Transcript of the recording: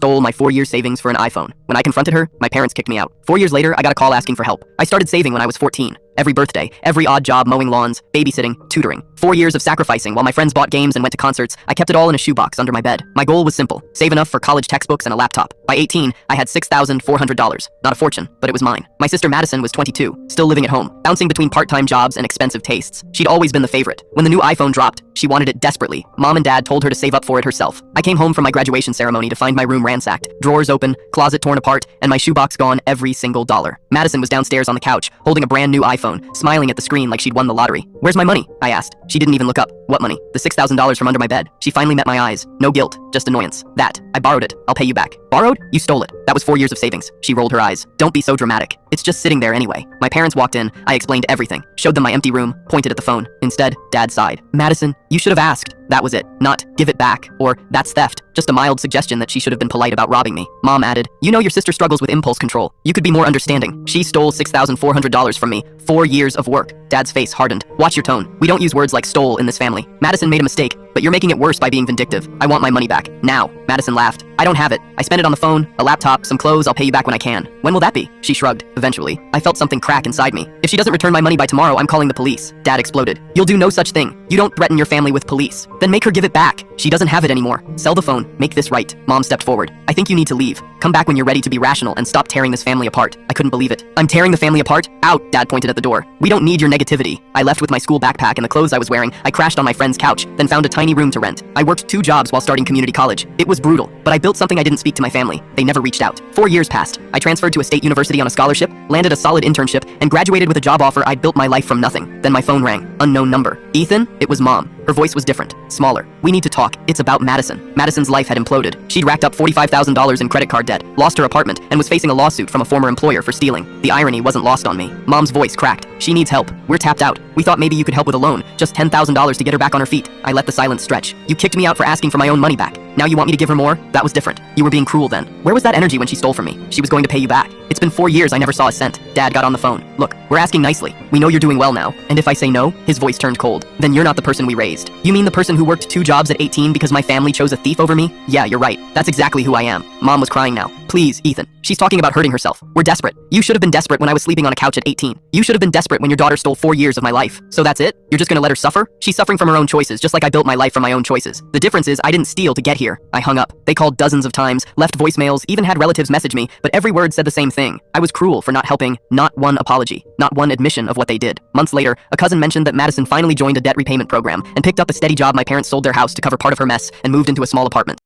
stole my 4-year savings for an iPhone. When I confronted her, my parents kicked me out. 4 years later, I got a call asking for help. I started saving when I was 14. Every birthday, every odd job, mowing lawns, babysitting, tutoring. 4 years of sacrificing while my friends bought games and went to concerts. I kept it all in a shoebox under my bed. My goal was simple: save enough for college textbooks and a laptop. By 18, I had $6,400. Not a fortune, but it was mine. My sister Madison was 22, still living at home, bouncing between part-time jobs and expensive tastes. She'd always been the favorite. When the new iPhone dropped, she wanted it desperately. Mom and Dad told her to save up for it herself. I came home from my graduation ceremony to find my room ransacked, drawers open, closet torn apart, and my shoebox gone every single dollar. Madison was downstairs on the couch, holding a brand new iPhone, smiling at the screen like she'd won the lottery. "Where's my money?" I asked. She didn't even look up. "What money?" "The $6,000 from under my bed." She finally met my eyes. No guilt, just annoyance. "That. I borrowed it. I'll pay you back." "Borrowed? You stole it. That was 4 years of savings." She rolled her eyes. "Don't be so dramatic. It's just sitting there anyway." My parents walked in. I explained everything, showed them my empty room, pointed at the phone. Instead, Dad sighed. "Madison, you should have asked." That was it. Not, "Give it back," or "That's theft." Just a mild suggestion that she should have been polite about robbing me. Mom added, "You know your sister struggles with impulse control. You could be more understanding. She stole $6,400 from me. 4 years of work." Dad's face hardened. "Watch your tone. We don't use words like stole in this family. Madison made a mistake, but you're making it worse by being vindictive. I want my money back. Now." Madison laughed. "I don't have it. I spent it on the phone, a laptop, some clothes. I'll pay you back when I can." "When will that be?" She shrugged. "Eventually." I felt something crack inside me. "If she doesn't return my money by tomorrow, I'm calling the police." Dad exploded. "You'll do no such thing. You don't threaten your family with police. Then make her give it back. She doesn't have it anymore. Sell the phone. Make this right." Mom stepped forward. "I think you need to leave. Come back when you're ready to be rational and stop tearing this family apart." I couldn't believe it. "I'm tearing the family apart?" "Out." Dad pointed at the door. "We don't need your negativity." I left with my school backpack and the clothes I was wearing. I crashed on my friend's couch, then found a tiny room to rent. I worked 2 jobs while starting community college. It was brutal, but I built something. I didn't speak to my family. They never reached out. 4 years passed. I transferred to a state university on a scholarship, landed a solid internship, and graduated with a job offer. I'd built my life from nothing. Then my phone rang. Unknown number. "Ethan?" It was Mom. Her voice was different, smaller. "We need to talk. It's about Madison." Madison's life had imploded. She'd racked up $45,000 in credit card debt, lost her apartment, and was facing a lawsuit from a former employer for stealing. The irony wasn't lost on me. Mom's voice cracked. "She needs help. We're tapped out. We thought maybe you could help with a loan, just $10,000 to get her back on her feet." I let the silence stretch. "You kicked me out for asking for my own money back. Now you want me to give her more? That was different. You were being cruel then. Where was that energy when she stole from me? She was going to pay you back. It's been 4 years. I never saw a cent." Dad got on the phone. "Look, we're asking nicely. We know you're doing well now. And if I say no," his voice turned cold, "then you're not the person we raised." "You mean the person who worked 2 jobs at 18 because my family chose a thief over me?" "Yeah, you're right. That's exactly who I am." Mom was crying now. "Please, Ethan. She's talking about hurting herself. We're desperate. You should have been desperate when I was sleeping on a couch at 18. You should have been desperate when your daughter stole 4 years of my life. So that's it? You're just gonna let her suffer? She's suffering from her own choices, just like I built my life from my own choices. The difference is I didn't steal to get here." I hung up. They called dozens of times, left voicemails, even had relatives message me, but every word said the same thing. I was cruel for not helping. Not one apology. Not one admission of what they did. Months later, a cousin mentioned that Madison finally joined a debt repayment program and picked up a steady job. My parents sold their house to cover part of her mess and moved into a small apartment.